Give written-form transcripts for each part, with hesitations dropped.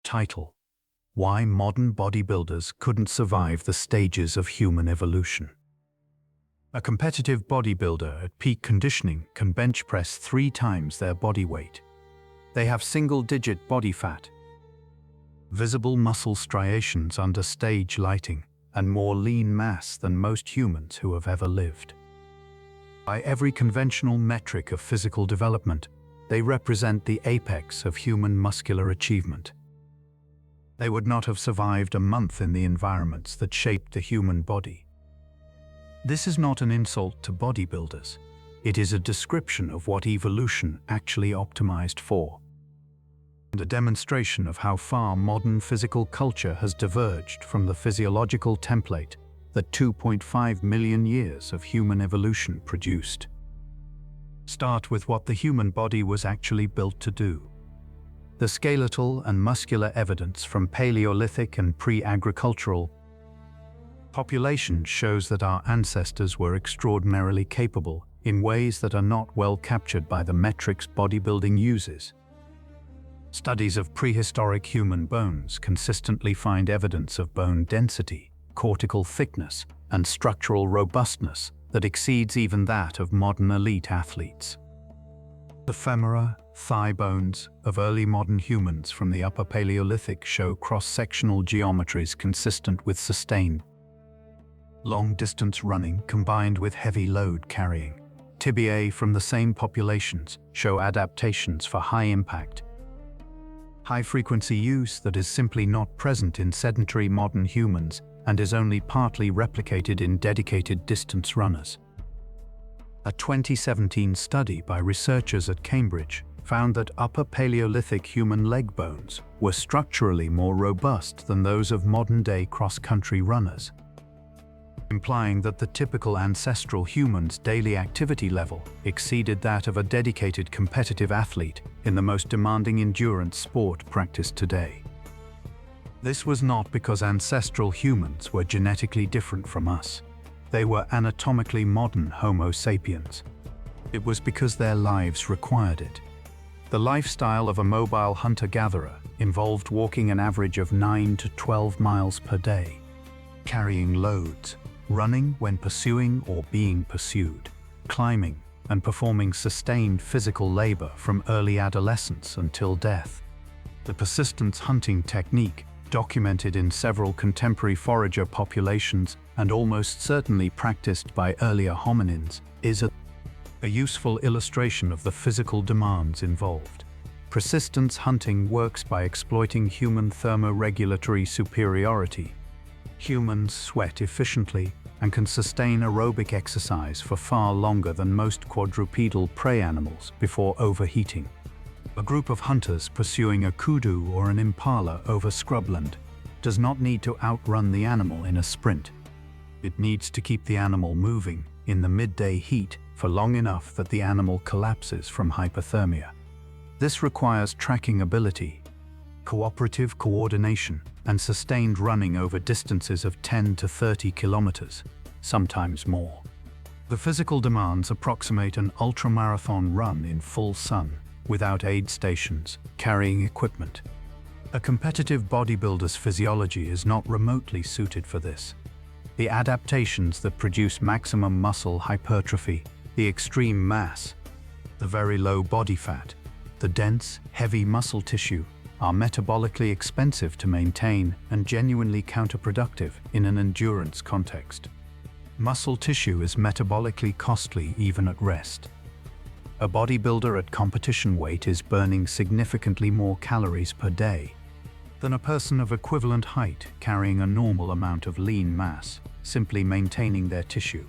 Title: Why Modern Bodybuilders Couldn't Survive the Stages of Human Evolution. A competitive bodybuilder at peak conditioning can bench press 3 times their body weight. They have single-digit body fat, visible muscle striations under stage lighting, and more lean mass than most humans who have ever lived. By every conventional metric of physical development, they represent the apex of human muscular achievement. They would not have survived a month in the environments that shaped the human body. This is not an insult to bodybuilders. It is a description of what evolution actually optimized for, and a demonstration of how far modern physical culture has diverged from the physiological template that 2.5 million years of human evolution produced. Start with what the human body was actually built to do. The skeletal and muscular evidence from Paleolithic and pre-agricultural populations shows that our ancestors were extraordinarily capable in ways that are not well captured by the metrics bodybuilding uses. Studies of prehistoric human bones consistently find evidence of bone density, cortical thickness, and structural robustness that exceeds even that of modern elite athletes. The femora, thigh bones of early modern humans from the Upper Paleolithic show cross-sectional geometries consistent with sustained long-distance running combined with heavy load carrying. Tibiae from the same populations show adaptations for high-impact, high-frequency use that is simply not present in sedentary modern humans and is only partly replicated in dedicated distance runners. A 2017 study by researchers at Cambridge found that Upper Paleolithic human leg bones were structurally more robust than those of modern-day cross-country runners, implying that the typical ancestral human's daily activity level exceeded that of a dedicated competitive athlete in the most demanding endurance sport practiced today. This was not because ancestral humans were genetically different from us. They were anatomically modern Homo sapiens. It was because their lives required it. The lifestyle of a mobile hunter-gatherer involved walking an average of 9 to 12 miles per day, carrying loads, running when pursuing or being pursued, climbing, and performing sustained physical labor from early adolescence until death. The persistence hunting technique, documented in several contemporary forager populations and almost certainly practiced by earlier hominins, is a useful illustration of the physical demands involved. Persistence hunting works by exploiting human thermoregulatory superiority. Humans sweat efficiently and can sustain aerobic exercise for far longer than most quadrupedal prey animals before overheating. A group of hunters pursuing a kudu or an impala over scrubland does not need to outrun the animal in a sprint. It needs to keep the animal moving in the midday heat for long enough that the animal collapses from hypothermia. This requires tracking ability, cooperative coordination, and sustained running over distances of 10 to 30 kilometers, sometimes more. The physical demands approximate an ultramarathon run in full sun, without aid stations, carrying equipment. A competitive bodybuilder's physiology is not remotely suited for this. The adaptations that produce maximum muscle hypertrophy, the extreme mass, the very low body fat, the dense, heavy muscle tissue, are metabolically expensive to maintain and genuinely counterproductive in an endurance context. Muscle tissue is metabolically costly even at rest. A bodybuilder at competition weight is burning significantly more calories per day than a person of equivalent height carrying a normal amount of lean mass, simply maintaining their tissue.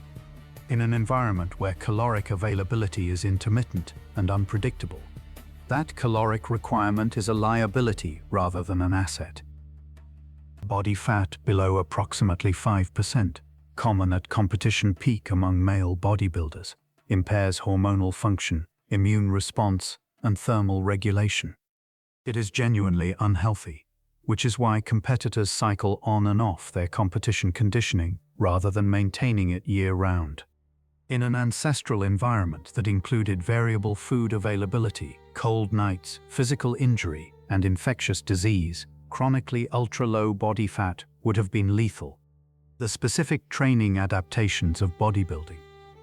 In an environment where caloric availability is intermittent and unpredictable, that caloric requirement is a liability rather than an asset. Body fat below approximately 5%, common at competition peak among male bodybuilders, impairs hormonal function, immune response, and thermal regulation. It is genuinely unhealthy, which is why competitors cycle on and off their competition conditioning rather than maintaining it year-round. In an ancestral environment that included variable food availability, cold nights, physical injury, and infectious disease, chronically ultra-low body fat would have been lethal. The specific training adaptations of bodybuilding,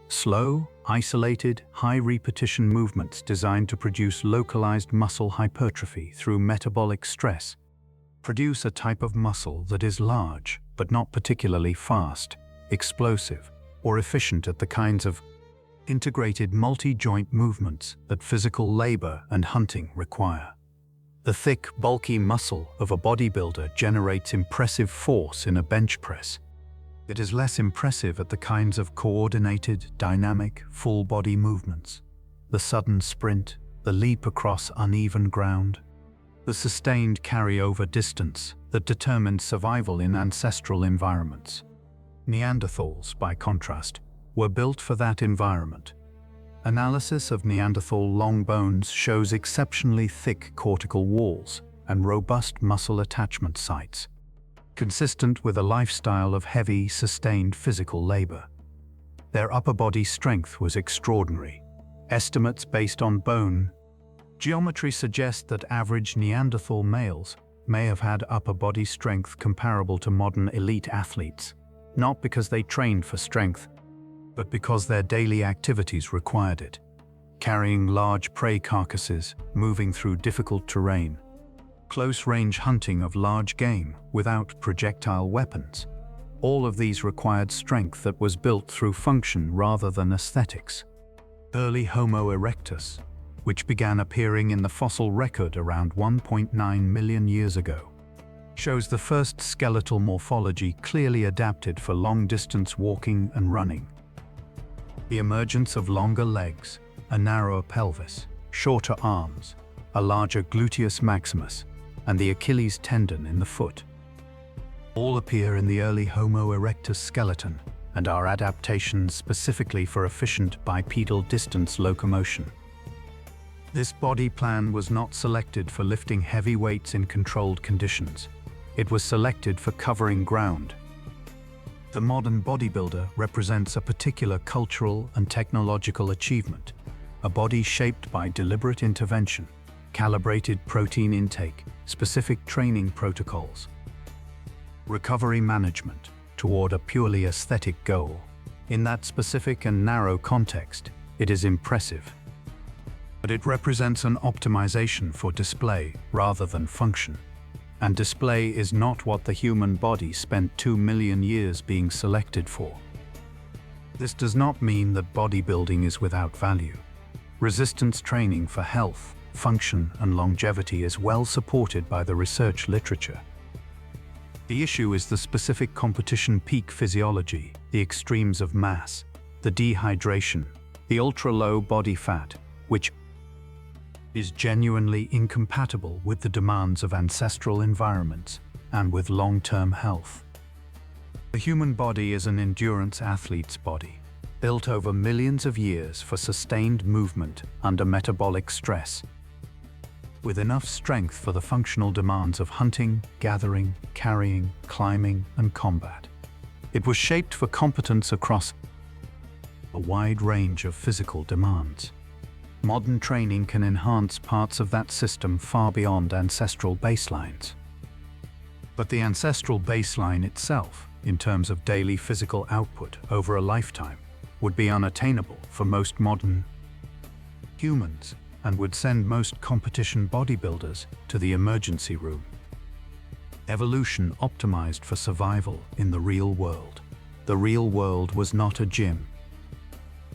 slow, isolated, high-repetition movements designed to produce localized muscle hypertrophy through metabolic stress, produce a type of muscle that is large, but not particularly fast, explosive, or efficient at the kinds of integrated multi-joint movements that physical labor and hunting require. The thick, bulky muscle of a bodybuilder generates impressive force in a bench press. It is less impressive at the kinds of coordinated, dynamic, full-body movements. The sudden sprint, the leap across uneven ground, the sustained carry-over distance that determined survival in ancestral environments. Neanderthals, by contrast, were built for that environment. Analysis of Neanderthal long bones shows exceptionally thick cortical walls and robust muscle attachment sites, consistent with a lifestyle of heavy, sustained physical labor. Their upper body strength was extraordinary. Estimates based on bone geometry suggest that average Neanderthal males may have had upper body strength comparable to modern elite athletes, not because they trained for strength, but because their daily activities required it. Carrying large prey carcasses, moving through difficult terrain, close-range hunting of large game without projectile weapons. All of these required strength that was built through function rather than aesthetics. Early Homo erectus, which began appearing in the fossil record around 1.9 million years ago, shows the first skeletal morphology clearly adapted for long-distance walking and running. The emergence of longer legs, a narrower pelvis, shorter arms, a larger gluteus maximus, and the Achilles tendon in the foot all appear in the early Homo erectus skeleton and are adaptations specifically for efficient bipedal distance locomotion. This body plan was not selected for lifting heavy weights in controlled conditions. It was selected for covering ground. The modern bodybuilder represents a particular cultural and technological achievement, a body shaped by deliberate intervention, calibrated protein intake, specific training protocols, recovery management toward a purely aesthetic goal. In that specific and narrow context, it is impressive. But it represents an optimization for display rather than function. And display is not what the human body spent 2 million years being selected for. This does not mean that bodybuilding is without value. Resistance training for health, function, and longevity is well supported by the research literature. The issue is the specific competition peak physiology, the extremes of mass, the dehydration, the ultra-low body fat, which is genuinely incompatible with the demands of ancestral environments and with long-term health. The human body is an endurance athlete's body, built over millions of years for sustained movement under metabolic stress, with enough strength for the functional demands of hunting, gathering, carrying, climbing, and combat. It was shaped for competence across a wide range of physical demands. Modern training can enhance parts of that system far beyond ancestral baselines. But the ancestral baseline itself, in terms of daily physical output over a lifetime, would be unattainable for most modern humans and would send most competition bodybuilders to the emergency room. Evolution optimized for survival in the real world. The real world was not a gym.